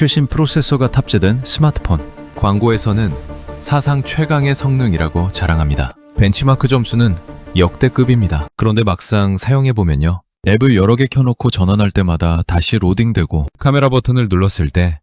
최신 프로세서가 탑재된 스마트폰. 광고에서는 사상 최강의 성능이라고 자랑합니다. 벤치마크 점수는 역대급입니다. 그런데 막상 사용해보면요. 앱을 여러 개 켜놓고 전환할 때마다 다시 로딩되고 카메라 버튼을 눌렀을 때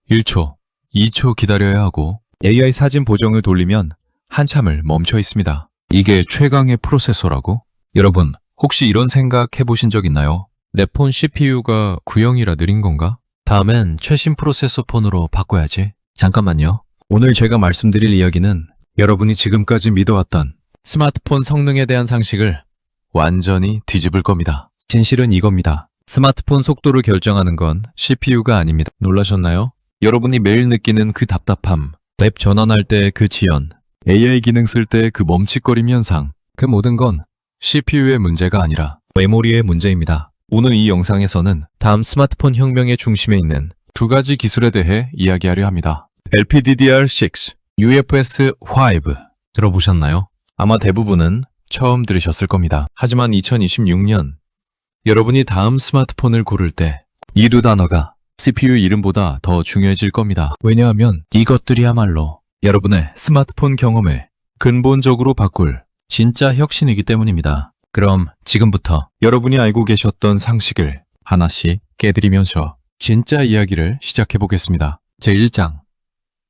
1초, 2초 기다려야 하고 AI 사진 보정을 돌리면 한참을 멈춰 있습니다. 이게 최강의 프로세서라고? 여러분, 혹시 이런 생각 해보신 적 있나요? 내 폰 CPU가 구형이라 느린 건가? 다음엔 최신 프로세서 폰으로 바꿔야지. 잠깐만요. 오늘 제가 말씀드릴 이야기는 여러분이 지금까지 믿어왔던 스마트폰 성능에 대한 상식을 완전히 뒤집을 겁니다. 진실은 이겁니다. 스마트폰 속도를 결정하는 건 CPU가 아닙니다. 놀라셨나요? 여러분이 매일 느끼는 그 답답함, 앱 전환할 때 그 지연, AI 기능 쓸 때 그 멈칫거림 현상, 그 모든 건 CPU의 문제가 아니라 메모리의 문제입니다. 오늘 이 영상에서는 다음 스마트폰 혁명의 중심에 있는 두 가지 기술에 대해 이야기하려 합니다. LPDDR6, UFS5 들어보셨나요? 아마 대부분은 처음 들으셨을 겁니다. 하지만 2026년 여러분이 다음 스마트폰을 고를 때 이 두 단어가 CPU 이름보다 더 중요해질 겁니다. 왜냐하면 이것들이야말로 여러분의 스마트폰 경험을 근본적으로 바꿀 진짜 혁신이기 때문입니다. 그럼 지금부터 여러분이 알고 계셨던 상식을 하나씩 깨드리면서 진짜 이야기를 시작해 보겠습니다. 제1장,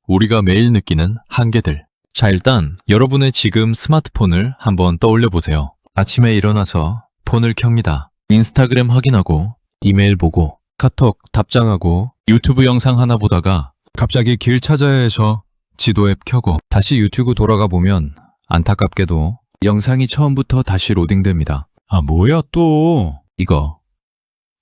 우리가 매일 느끼는 한계들. 자, 일단 여러분의 지금 스마트폰을 한번 떠올려 보세요. 아침에 일어나서 폰을 켭니다. 인스타그램 확인하고 이메일 보고 카톡 답장하고 유튜브 영상 하나 보다가 갑자기 길 찾아야 해서 지도 앱 켜고 다시 유튜브 돌아가 보면 안타깝게도 영상이 처음부터 다시 로딩됩니다. 아, 뭐야 또? 이거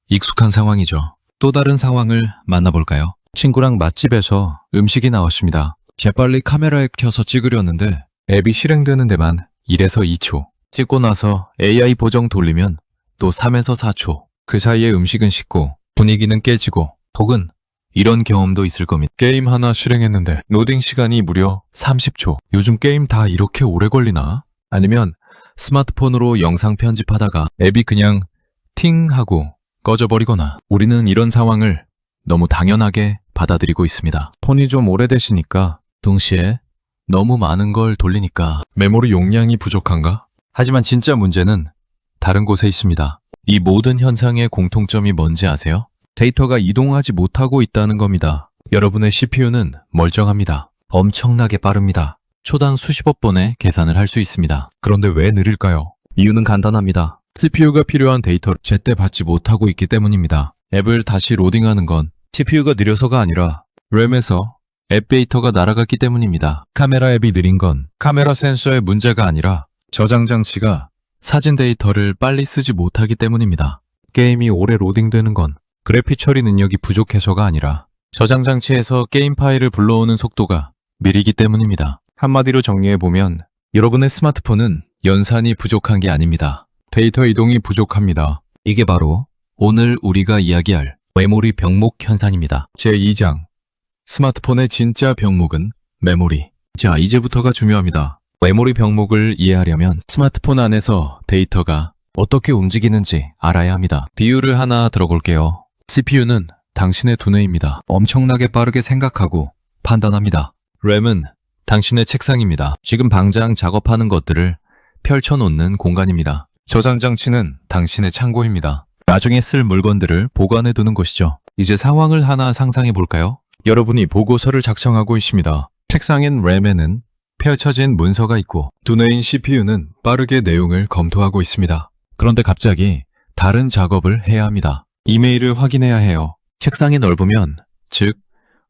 익숙한 상황이죠. 또 다른 상황을 만나볼까요? 친구랑 맛집에서 음식이 나왔습니다. 재빨리 카메라 앱 켜서 찍으려는데 앱이 실행되는 데만 1에서 2초. 찍고 나서 AI 보정 돌리면 또 3에서 4초. 그 사이에 음식은 식고 분위기는 깨지고 혹은 이런 경험도 있을 겁니다. 게임 하나 실행했는데 로딩 시간이 무려 30초. 요즘 게임 다 이렇게 오래 걸리나? 아니면 스마트폰으로 영상 편집하다가 앱이 그냥 팅 하고 꺼져버리거나. 우리는 이런 상황을 너무 당연하게 받아들이고 있습니다. 폰이 좀 오래되시니까 동시에 너무 많은 걸 돌리니까 메모리 용량이 부족한가? 하지만 진짜 문제는 다른 곳에 있습니다. 이 모든 현상의 공통점이 뭔지 아세요? 데이터가 이동하지 못하고 있다는 겁니다. 여러분의 CPU는 멀쩡합니다. 엄청나게 빠릅니다. 초당 수십억 번의 계산을 할 수 있습니다. 그런데 왜 느릴까요? 이유는 간단합니다. CPU가 필요한 데이터를 제때 받지 못하고 있기 때문입니다. 앱을 다시 로딩하는 건 CPU가 느려서가 아니라 램에서 앱 데이터가 날아갔기 때문입니다. 카메라 앱이 느린 건 카메라 센서의 문제가 아니라 저장 장치가 사진 데이터를 빨리 쓰지 못하기 때문입니다. 게임이 오래 로딩되는 건 그래픽 처리 능력이 부족해서가 아니라 저장 장치에서 게임 파일을 불러오는 속도가 느리기 때문입니다. 한마디로 정리해보면 여러분의 스마트폰은 연산이 부족한 게 아닙니다. 데이터 이동이 부족합니다. 이게 바로 오늘 우리가 이야기할 메모리 병목 현상입니다. 제2장, 스마트폰의 진짜 병목은 메모리. 자, 이제부터가 중요합니다. 메모리 병목을 이해하려면 스마트폰 안에서 데이터가 어떻게 움직이는지 알아야 합니다. 비유를 하나 들어볼게요. CPU는 당신의 두뇌입니다. 엄청나게 빠르게 생각하고 판단합니다. 램은 당신의 책상입니다. 지금 당장 작업하는 것들을 펼쳐놓는 공간입니다. 저장 장치는 당신의 창고입니다. 나중에 쓸 물건들을 보관해두는 곳이죠. 이제 상황을 하나 상상해 볼까요? 여러분이 보고서를 작성하고 있습니다. 책상인 램에는 펼쳐진 문서가 있고 두뇌인 CPU는 빠르게 내용을 검토하고 있습니다. 그런데 갑자기 다른 작업을 해야 합니다. 이메일을 확인해야 해요. 책상이 넓으면, 즉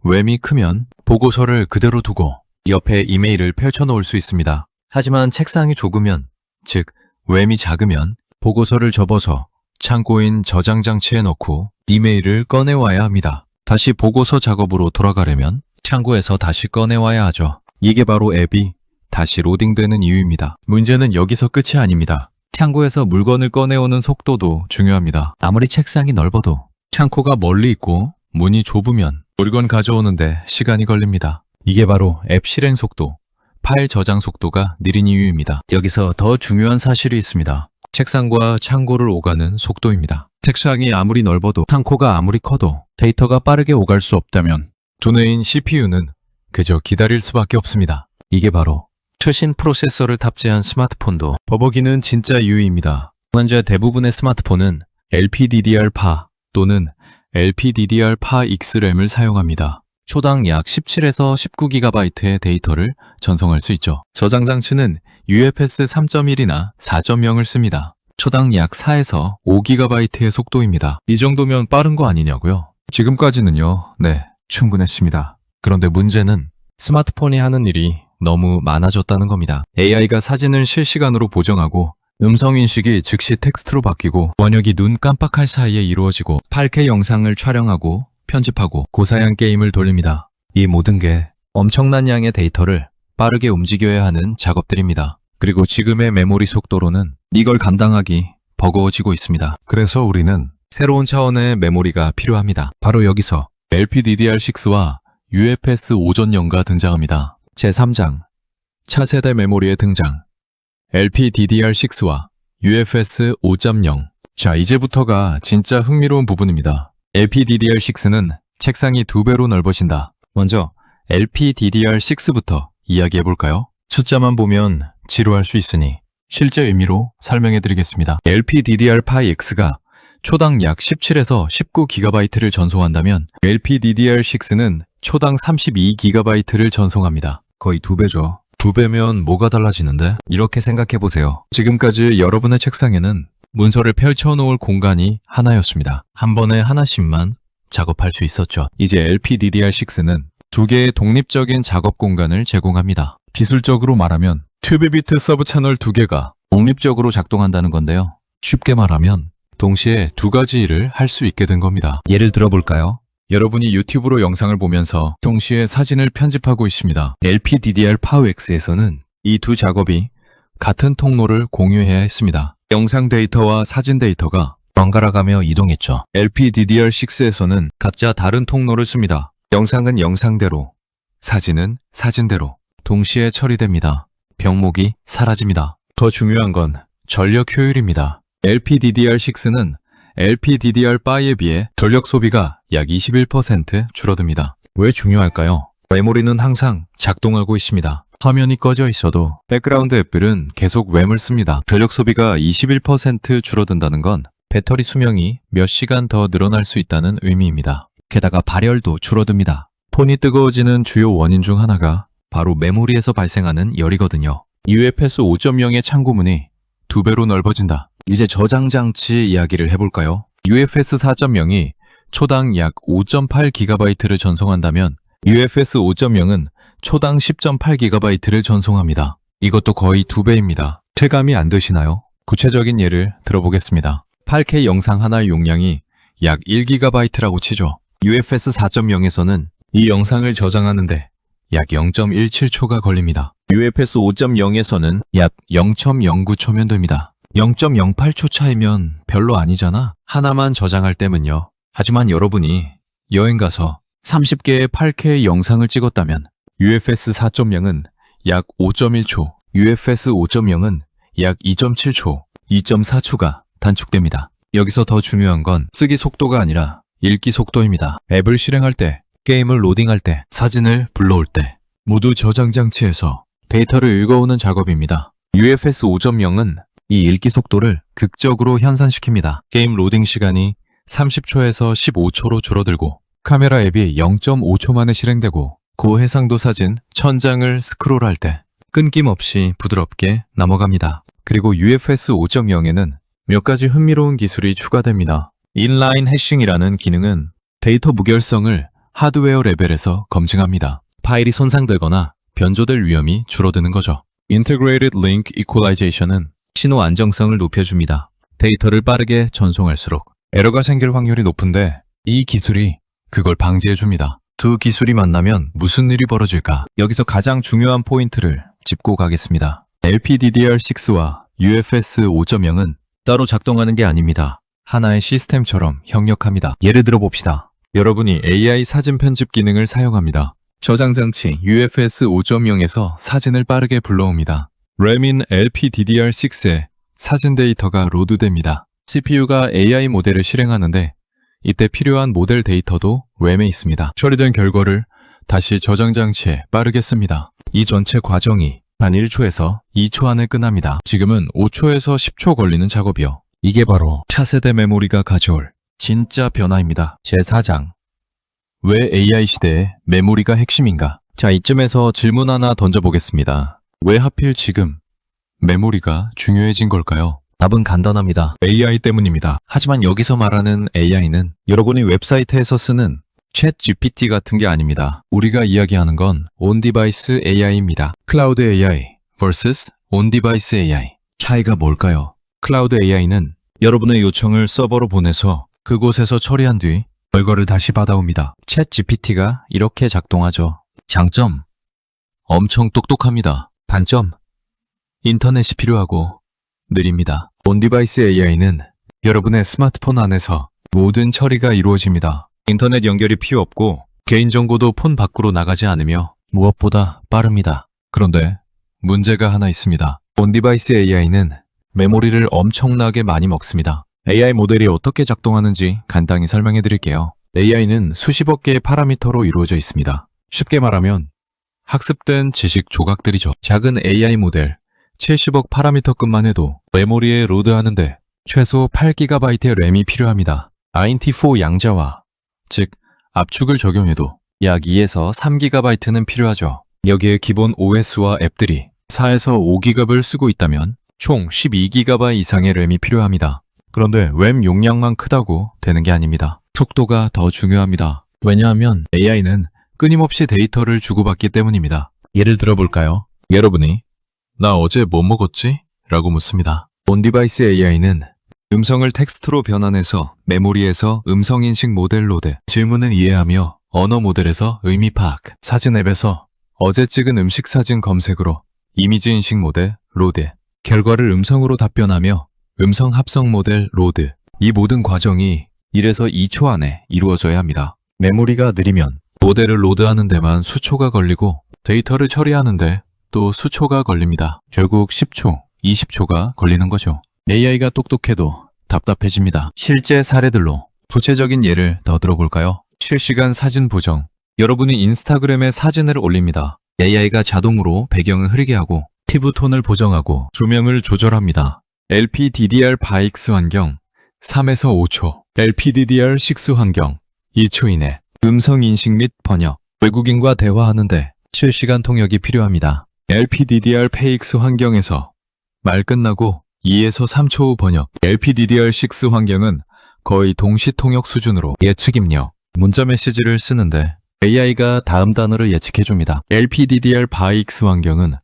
램이 크면 보고서를 그대로 두고 옆에 이메일을 펼쳐놓을 수 있습니다. 하지만 책상이 좁으면, 즉 램이 작으면 보고서를 접어서 창고인 저장 장치에 넣고 이메일을 꺼내와야 합니다. 다시 보고서 작업으로 돌아가려면 창고에서 다시 꺼내와야 하죠. 이게 바로 앱이 다시 로딩되는 이유입니다. 문제는 여기서 끝이 아닙니다. 창고에서 물건을 꺼내오는 속도도 중요합니다. 아무리 책상이 넓어도 창고가 멀리 있고 문이 좁으면 물건 가져오는데 시간이 걸립니다. 이게 바로 앱 실행 속도, 파일 저장 속도가 느린 이유입니다. 여기서 더 중요한 사실이 있습니다. 책상과 창고를 오가는 속도입니다. 책상이 아무리 넓어도 창고가 아무리 커도 데이터가 빠르게 오갈 수 없다면 두뇌인 CPU는 그저 기다릴 수밖에 없습니다. 이게 바로 최신 프로세서를 탑재한 스마트폰도 버벅이는 진짜 이유입니다. 현재 대부분의 스마트폰은 LPDDR4 또는 LPDDR4X램을 사용합니다. 초당 약 17에서 19GB의 데이터를 전송할 수 있죠. 저장 장치는 UFS 3.1이나 4.0을 씁니다. 초당 약 4에서 5GB의 속도입니다. 이 정도면 빠른 거 아니냐고요? 지금까지는요. 네, 충분했습니다. 그런데 문제는 스마트폰이 하는 일이 너무 많아졌다는 겁니다. AI가 사진을 실시간으로 보정하고 음성 인식이 즉시 텍스트로 바뀌고 번역이 눈 깜빡할 사이에 이루어지고 8K 영상을 촬영하고 편집하고 고사양 게임을 돌립니다. 이 모든 게 엄청난 양의 데이터를 빠르게 움직여야 하는 작업들입니다. 그리고 지금의 메모리 속도로는 이걸 감당하기 버거워지고 있습니다. 그래서 우리는 새로운 차원의 메모리가 필요합니다. 바로 여기서 LPDDR6와 UFS 5.0가 등장합니다. 제3장 차세대 메모리의 등장 LPDDR6와 UFS 5.0 자, 이제부터가 진짜 흥미로운 부분입니다. LPDDR6는 책상이 2배로 넓어진다. 먼저 LPDDR6부터 이야기해볼까요? 숫자만 보면 지루할 수 있으니 실제 의미로 설명해드리겠습니다. LPDDR5X가 초당 약 17에서 19GB를 전송한다면 LPDDR6는 초당 32GB를 전송합니다. 거의 2배죠. 2배면 뭐가 달라지는데? 이렇게 생각해보세요. 지금까지 여러분의 책상에는 문서를 펼쳐놓을 공간이 하나였습니다. 한 번에 하나씩만 작업할 수 있었죠. 이제 LPDDR6는 2개의 독립적인 작업 공간을 제공합니다. 기술적으로 말하면 2비비트 서브 채널 2개가 독립적으로 작동한다는 건데요. 쉽게 말하면 동시에 2가지 일을 할 수 있게 된 겁니다. 예를 들어볼까요? 여러분이 유튜브로 영상을 보면서 동시에 사진을 편집하고 있습니다. LPDDR5X에서는 이 두 작업이 같은 통로를 공유해야 했습니다. 영상 데이터와 사진 데이터가 번갈아가며 이동했죠. LPDDR6에서는 각자 다른 통로를 씁니다. 영상은 영상대로, 사진은 사진대로 동시에 처리됩니다. 병목이 사라집니다. 더 중요한 건 전력 효율입니다. LPDDR6는 LPDDR5에 비해 전력 소비가 약 21% 줄어듭니다. 왜 중요할까요? 메모리는 항상 작동하고 있습니다. 화면이 꺼져 있어도 백그라운드 앱들은 계속 램을 씁니다. 전력 소비가 21% 줄어든다는 건 배터리 수명이 몇 시간 더 늘어날 수 있다는 의미입니다. 게다가 발열도 줄어듭니다. 폰이 뜨거워지는 주요 원인 중 하나가 바로 메모리에서 발생하는 열이거든요. UFS 5.0의 창고문이 2배로 넓어진다. 이제 저장 장치 이야기를 해볼까요? UFS 4.0이 초당 약 5.8GB를 전송한다면 UFS 5.0은 초당 10.8GB를 전송합니다. 이것도 거의 2배입니다. 체감이 안 되시나요? 구체적인 예를 들어보겠습니다. 8K 영상 하나의 용량이 약 1GB라고 치죠. UFS 4.0에서는 이 영상을 저장하는데 약 0.17초가 걸립니다. UFS 5.0에서는 약 0.09초면 됩니다. 0.08초 차이면 별로 아니잖아. 하나만 저장할 때면요. 하지만 여러분이 여행 가서 30개의 8K 영상을 찍었다면 UFS 4.0은 약 5.1초, UFS 5.0은 약 2.7초, 2.4초가 단축됩니다. 여기서 더 중요한 건 쓰기 속도가 아니라 읽기 속도입니다. 앱을 실행할 때, 게임을 로딩할 때, 사진을 불러올 때 모두 저장 장치에서 데이터를 읽어오는 작업입니다. UFS 5.0은 이 읽기 속도를 극적으로 향상시킵니다. 게임 로딩 시간이 30초에서 15초로 줄어들고 카메라 앱이 0.5초 만에 실행되고 고해상도 사진 1000장을 스크롤할 때 끊김없이 부드럽게 넘어갑니다. 그리고 UFS 5.0에는 몇 가지 흥미로운 기술이 추가됩니다. 인라인 해싱이라는 기능은 데이터 무결성을 하드웨어 레벨에서 검증합니다. 파일이 손상되거나 변조될 위험이 줄어드는 거죠. Integrated Link Equalization은 신호 안정성을 높여줍니다. 데이터를 빠르게 전송할수록 에러가 생길 확률이 높은데 이 기술이 그걸 방지해줍니다. 두 기술이 만나면 무슨 일이 벌어질까? 여기서 가장 중요한 포인트를 짚고 가겠습니다. LPDDR6와 UFS 5.0은 따로 작동하는 게 아닙니다. 하나의 시스템처럼 협력합니다. 예를 들어 봅시다. 여러분이 AI 사진 편집 기능을 사용합니다. 저장 장치 UFS 5.0에서 사진을 빠르게 불러옵니다. 램인 LPDDR6에 사진 데이터가 로드됩니다. CPU가 AI 모델을 실행하는데 이때 필요한 모델 데이터도 램에 있습니다. 처리된 결과를 다시 저장 장치에 빠르게 씁니다. 이 전체 과정이 단 1초에서 2초 안에 끝납니다. 지금은 5초에서 10초 걸리는 작업이요. 이게 바로 차세대 메모리가 가져올 진짜 변화입니다. 제4장. 왜 AI 시대에 메모리가 핵심인가? 자, 이쯤에서 질문 하나 던져보겠습니다. 왜 하필 지금 메모리가 중요해진 걸까요? 답은 간단합니다. AI 때문입니다. 하지만 여기서 말하는 AI는 여러분이 웹사이트에서 쓰는 챗 GPT 같은 게 아닙니다. 우리가 이야기하는 건 온디바이스 AI입니다. 클라우드 AI vs 온디바이스 AI. 차이가 뭘까요? 클라우드 AI는 여러분의 요청을 서버로 보내서 그곳에서 처리한 뒤 결과를 다시 받아옵니다. 챗 GPT가 이렇게 작동하죠. 장점, 엄청 똑똑합니다. 단점, 인터넷이 필요하고 느립니다. 온디바이스 AI는 여러분의 스마트폰 안에서 모든 처리가 이루어집니다. 인터넷 연결이 필요 없고 개인정보도 폰 밖으로 나가지 않으며 무엇보다 빠릅니다. 그런데 문제가 하나 있습니다. 온디바이스 AI는 메모리를 엄청나게 많이 먹습니다. AI 모델이 어떻게 작동하는지 간단히 설명해 드릴게요. AI는 수십억 개의 파라미터로 이루어져 있습니다. 쉽게 말하면 학습된 지식 조각들이죠. 작은 AI 모델 70억 파라미터급만 해도 메모리에 로드하는데 최소 8GB의 램이 필요합니다. INT4 양자화, 즉 압축을 적용해도 약 2에서 3GB는 필요하죠. 여기에 기본 OS와 앱들이 4에서 5GB를 쓰고 있다면 총 12GB 이상의 램이 필요합니다. 그런데 램 용량만 크다고 되는 게 아닙니다. 속도가 더 중요합니다. 왜냐하면 AI는 끊임없이 데이터를 주고받기 때문입니다. 예를 들어볼까요? 여러분이 나 어제 뭐 먹었지? 라고 묻습니다. 온디바이스 AI는 음성을 텍스트로 변환해서 메모리에서 음성인식 모델 로드, 질문은 이해하며 언어 모델에서 의미 파악, 사진 앱에서 어제 찍은 음식 사진 검색으로 이미지 인식 모델 로드, 결과를 음성으로 답변하며 음성 합성 모델 로드. 이 모든 과정이 1에서 2초 안에 이루어져야 합니다. 메모리가 느리면 모델을 로드하는 데만 수초가 걸리고 데이터를 처리하는데 또 수초가 걸립니다. 결국 10초, 20초가 걸리는 거죠. AI가 똑똑해도 답답해집니다. 실제 사례들로 구체적인 예를 더 들어볼까요? 실시간 사진 보정. 여러분이 인스타그램에 사진을 올립니다. AI가 자동으로 배경을 흐리게 하고 피부톤을 보정하고 조명을 조절합니다. LPDDR5X 환경 3에서 5초, LPDDR6 환경 2초 이내, 음성 인식 및 번역, 외국인과 대화하는데 실시간 통역이 필요합니다. LPDDR5X 환경에서 말 끝나고 2에서 3초 후 번역, LPDDR6 환경은 거의 동시 통역 수준으로 예측 입력, 문자 메시지를 쓰는데 AI가 다음 단어를 예측해줍니다. LPDDR5X 환경은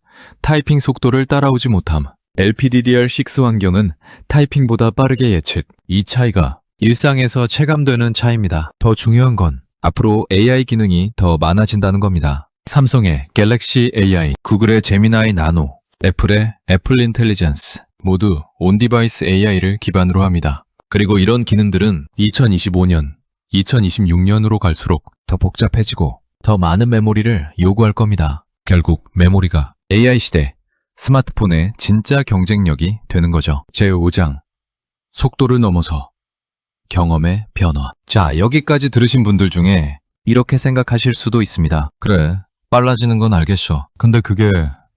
타이핑 속도를 따라오지 못함. LPDDR6 환경은 타이핑보다 빠르게 예측. 이 차이가 일상에서 체감되는 차이입니다. 더 중요한 건 앞으로 AI 기능이 더 많아진다는 겁니다. 삼성의 갤럭시 AI, 구글의 제미나이 나노, 애플의 애플 인텔리전스 모두 온디바이스 AI를 기반으로 합니다. 그리고 이런 기능들은 2025년, 2026년으로 갈수록 더 복잡해지고 더 많은 메모리를 요구할 겁니다. 결국 메모리가 AI 시대 스마트폰의 진짜 경쟁력이 되는 거죠. 제5장 속도를 넘어서 경험의 변화. 자, 여기까지 들으신 분들 중에 이렇게 생각하실 수도 있습니다. 그래, 빨라지는 건 알겠어. 근데 그게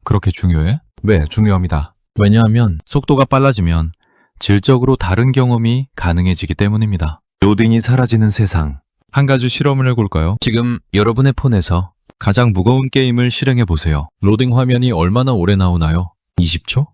그렇게 중요해? 네, 중요합니다. 왜냐하면 속도가 빨라지면 질적으로 다른 경험이 가능해지기 때문입니다. 로딩이 사라지는 세상. 한 가지 실험을 해볼까요? 지금 여러분의 폰에서 가장 무거운 게임을 실행해보세요. 로딩 화면이 얼마나 오래 나오나요? 20초?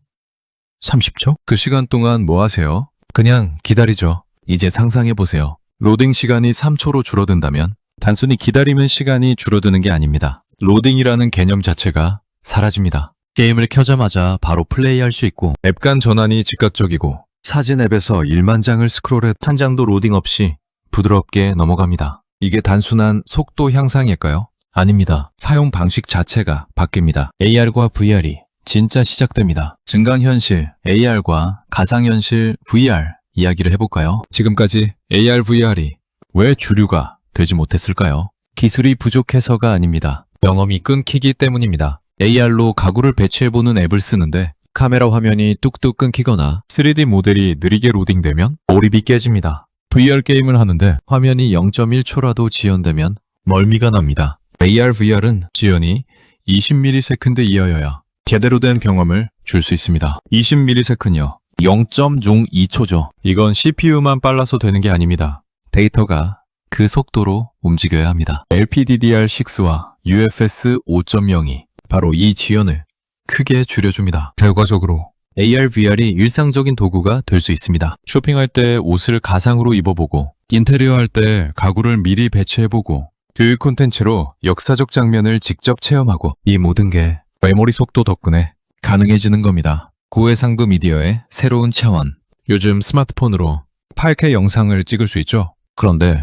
30초? 그 시간 동안 뭐 하세요? 그냥 기다리죠. 이제 상상해보세요. 로딩 시간이 3초로 줄어든다면 단순히 기다리는 시간이 줄어드는 게 아닙니다. 로딩이라는 개념 자체가 사라집니다. 게임을 켜자마자 바로 플레이할 수 있고 앱 간 전환이 즉각적이고 사진 앱에서 1만 장을 스크롤해 한 장도 로딩 없이 부드럽게 넘어갑니다. 이게 단순한 속도 향상일까요? 아닙니다. 사용 방식 자체가 바뀝니다. AR과 VR이 진짜 시작됩니다. 증강현실, AR과 가상현실, VR 이야기를 해볼까요? 지금까지 AR, VR이 왜 주류가 되지 못했을까요? 기술이 부족해서가 아닙니다. 경험이 끊기기 때문입니다. AR로 가구를 배치해보는 앱을 쓰는데 카메라 화면이 뚝뚝 끊기거나 3D 모델이 느리게 로딩되면 몰입이 깨집니다. VR 게임을 하는데 화면이 0.1초라도 지연되면 멀미가 납니다. AR, VR은 지연이 20ms 이하여야 제대로 된 경험을 줄 수 있습니다. 20ms요. 0.02초죠. 이건 CPU만 빨라서 되는 게 아닙니다. 데이터가 그 속도로 움직여야 합니다. LPDDR6와 UFS 5.0이 바로 이 지연을 크게 줄여줍니다. 결과적으로 AR, VR이 일상적인 도구가 될 수 있습니다. 쇼핑할 때 옷을 가상으로 입어보고, 인테리어 할 때 가구를 미리 배치해보고, 교육 콘텐츠로 역사적 장면을 직접 체험하고, 이 모든 게 메모리 속도 덕분에 가능해지는 겁니다. 고해상도 미디어의 새로운 차원. 요즘 스마트폰으로 8K 영상을 찍을 수 있죠? 그런데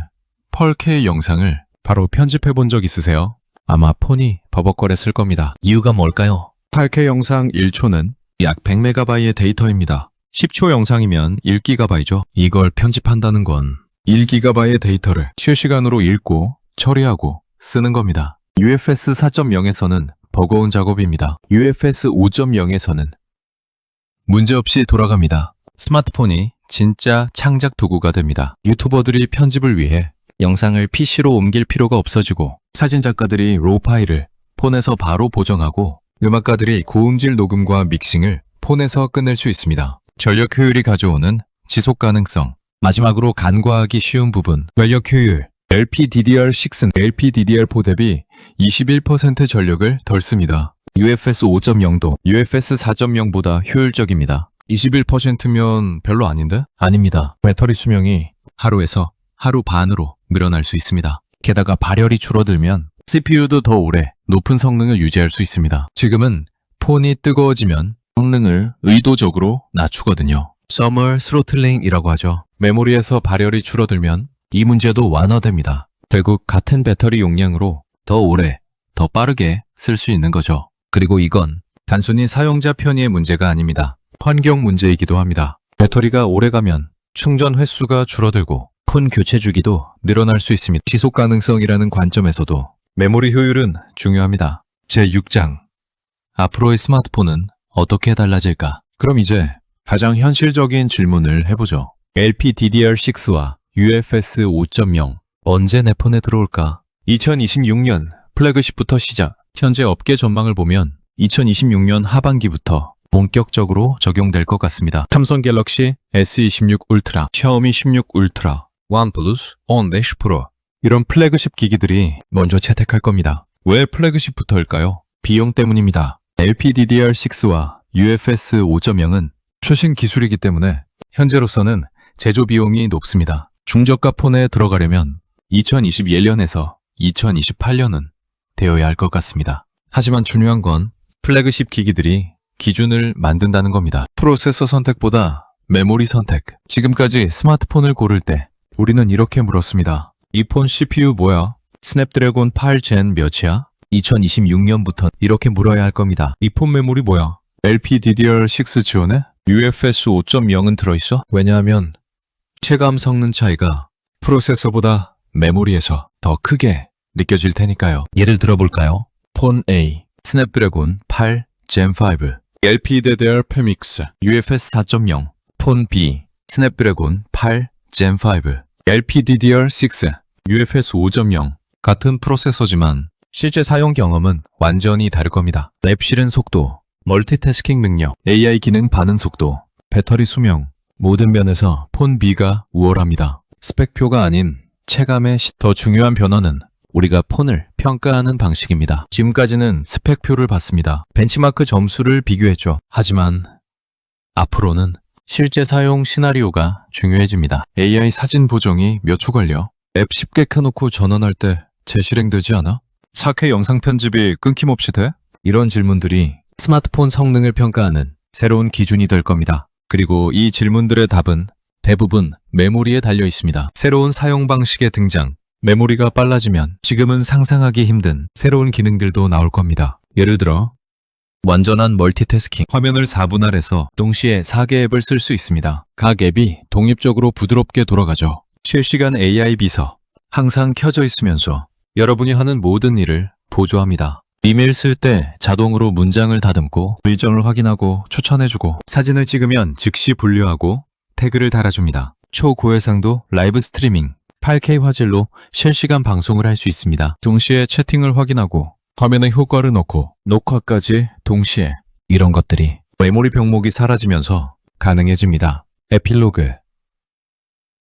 8K 영상을 바로 편집해 본 적 있으세요? 아마 폰이 버벅거렸을 겁니다. 이유가 뭘까요? 8K 영상 1초는 약 100MB의 데이터입니다. 10초 영상이면 1GB죠. 이걸 편집한다는 건 1GB의 데이터를 실시간으로 읽고 처리하고 쓰는 겁니다. UFS 4.0에서는 버거운 작업입니다. UFS 5.0에서는 문제없이 돌아갑니다. 스마트폰이 진짜 창작 도구가 됩니다. 유튜버들이 편집을 위해 영상을 PC로 옮길 필요가 없어지고, 사진작가들이 로 파일을 폰에서 바로 보정하고, 음악가들이 고음질 녹음과 믹싱을 폰에서 끝낼 수 있습니다. 전력 효율이 가져오는 지속 가능성. 마지막으로 간과하기 쉬운 부분, 전력 효율. LPDDR6는 LPDDR4 대비 21% 전력을 덜 씁니다. UFS 5.0도 UFS 4.0보다 효율적입니다. 21%면 별로 아닌데? 아닙니다. 배터리 수명이 하루에서 하루 반으로 늘어날 수 있습니다. 게다가 발열이 줄어들면 CPU도 더 오래 높은 성능을 유지할 수 있습니다. 지금은 폰이 뜨거워지면 성능을 의도적으로 낮추거든요. Summer Throttling 이라고 하죠. 메모리에서 발열이 줄어들면 이 문제도 완화됩니다. 결국 같은 배터리 용량으로 더 오래, 더 빠르게 쓸 수 있는 거죠. 그리고 이건 단순히 사용자 편의의 문제가 아닙니다. 환경 문제이기도 합니다. 배터리가 오래가면 충전 횟수가 줄어들고 폰 교체 주기도 늘어날 수 있습니다. 지속 가능성이라는 관점에서도 메모리 효율은 중요합니다. 제6장. 앞으로의 스마트폰은 어떻게 달라질까? 그럼 이제 가장 현실적인 질문을 해보죠. LPDDR6와 UFS 5.0 언제 내 폰에 들어올까? 2026년 플래그십부터 시작. 현재 업계 전망을 보면 2026년 하반기부터 본격적으로 적용될 것 같습니다. 삼성 갤럭시 S26 울트라, 샤오미 16 울트라, 원플러스, 온데시 프로 이런 플래그십 기기들이 먼저 채택할 겁니다. 왜 플래그십부터일까요? 비용 때문입니다. LPDDR6와 UFS 5.0은 최신 기술이기 때문에 현재로서는 제조 비용이 높습니다. 중저가 폰에 들어가려면 2021년에서 2028년은 되어야 할 것 같습니다. 하지만 중요한 건 플래그십 기기들이 기준을 만든다는 겁니다. 프로세서 선택보다 메모리 선택. 지금까지 스마트폰을 고를 때 우리는 이렇게 물었습니다. 이 폰 CPU 뭐야? 스냅드래곤 8젠 몇이야? 2026년부터 이렇게 물어야 할 겁니다. 이 폰 메모리 뭐야? LPDDR6 지원해? UFS 5.0은 들어있어? 왜냐하면 체감 성능 차이가 프로세서보다 메모리에서 더 크게 느껴질 테니까요. 예를 들어볼까요? 폰 A, 스냅드래곤 8 젠 5, LPDDR PMIX, UFS 4.0, 폰 B, 스냅드래곤 8 젠 5, LPDDR6, UFS 5.0 같은 프로세서지만 실제 사용 경험은 완전히 다를 겁니다. 랩 실은 속도, 멀티태스킹 능력, AI 기능 반응 속도, 배터리 수명 모든 면에서 폰 B가 우월합니다. 스펙표가 아닌 체감의 더 중요한 변화는 우리가 폰을 평가하는 방식입니다. 지금까지는 스펙표를 봤습니다. 벤치마크 점수를 비교했죠. 하지만 앞으로는 실제 사용 시나리오가 중요해집니다. AI 사진 보정이 몇 초 걸려? 앱 쉽게 켜놓고 전원할 때 재실행되지 않아? 4K 영상 편집이 끊김없이 돼? 이런 질문들이 스마트폰 성능을 평가하는 새로운 기준이 될 겁니다. 그리고 이 질문들의 답은 대부분 메모리에 달려 있습니다. 새로운 사용 방식의 등장, 메모리가 빨라지면 지금은 상상하기 힘든 새로운 기능들도 나올 겁니다. 예를 들어 완전한 멀티태스킹, 화면을 4분할해서 동시에 4개 앱을 쓸 수 있습니다. 각 앱이 독립적으로 부드럽게 돌아가죠. 실시간 AI 비서, 항상 켜져 있으면서 여러분이 하는 모든 일을 보조합니다. 이메일 쓸 때 자동으로 문장을 다듬고 의견을 확인하고 추천해주고 사진을 찍으면 즉시 분류하고 태그를 달아줍니다. 초고해상도 라이브 스트리밍 8K 화질로 실시간 방송을 할 수 있습니다. 동시에 채팅을 확인하고 화면에 효과를 넣고 녹화까지 동시에 이런 것들이 메모리 병목이 사라지면서 가능해집니다. 에필로그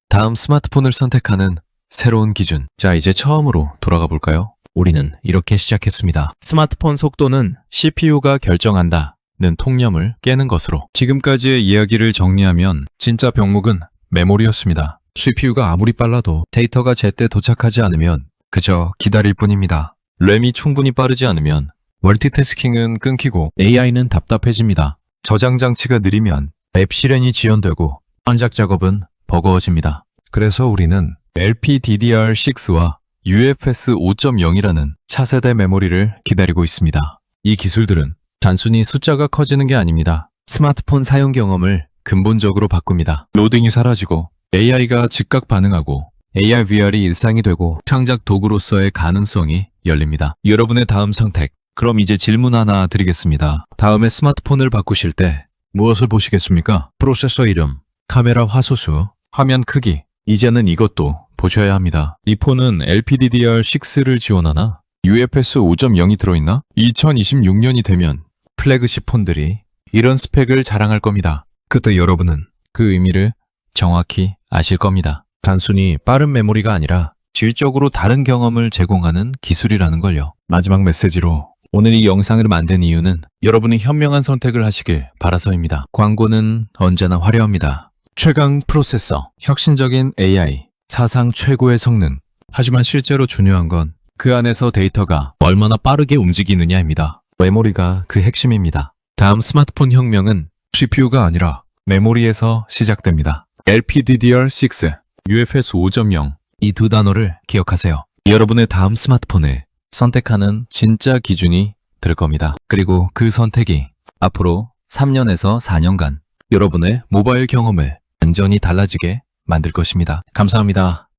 다음 스마트폰을 선택하는 새로운 기준. 자, 이제 처음으로 돌아가 볼까요? 우리는 이렇게 시작했습니다. 스마트폰 속도는 CPU가 결정한다는 통념을 깨는 것으로. 지금까지의 이야기를 정리하면 진짜 병목은 메모리였습니다. CPU가 아무리 빨라도 데이터가 제때 도착하지 않으면 그저 기다릴 뿐입니다. 램이 충분히 빠르지 않으면 멀티태스킹은 끊기고 AI는 답답해집니다. 저장 장치가 느리면 앱 실행이 지연되고 환작 작업은 버거워집니다. 그래서 우리는 LPDDR6와 UFS 5.0이라는 차세대 메모리를 기다리고 있습니다. 이 기술들은 단순히 숫자가 커지는 게 아닙니다. 스마트폰 사용 경험을 근본적으로 바꿉니다. 로딩이 사라지고 AI가 즉각 반응하고 AR, VR이 일상이 되고 창작 도구로서의 가능성이 열립니다. 여러분의 다음 선택. 그럼 이제 질문 하나 드리겠습니다. 다음에 스마트폰을 바꾸실 때 무엇을 보시겠습니까? 프로세서 이름, 카메라 화소수, 화면 크기. 이제는 이것도 보셔야 합니다. 이 폰은 LPDDR6를 지원하나? UFS 5.0이 들어있나? 2026년이 되면 플래그십 폰들이 이런 스펙을 자랑할 겁니다. 그때 여러분은 그 의미를 정확히 아실 겁니다. 단순히 빠른 메모리가 아니라 질적으로 다른 경험을 제공하는 기술이라는 걸요. 마지막 메시지로 오늘 이 영상을 만든 이유는 여러분이 현명한 선택을 하시길 바라서입니다. 광고는 언제나 화려합니다. 최강 프로세서, 혁신적인 AI, 사상 최고의 성능. 하지만 실제로 중요한 건 그 안에서 데이터가 얼마나 빠르게 움직이느냐입니다. 메모리가 그 핵심입니다. 다음 스마트폰 혁명은 CPU가 아니라 메모리에서 시작됩니다. LPDDR6, UFS 5.0 이 두 단어를 기억하세요. 여러분의 다음 스마트폰을 선택하는 진짜 기준이 될 겁니다. 그리고 그 선택이 앞으로 3년에서 4년간 여러분의 모바일 경험을 완전히 달라지게 만들 것입니다. 감사합니다.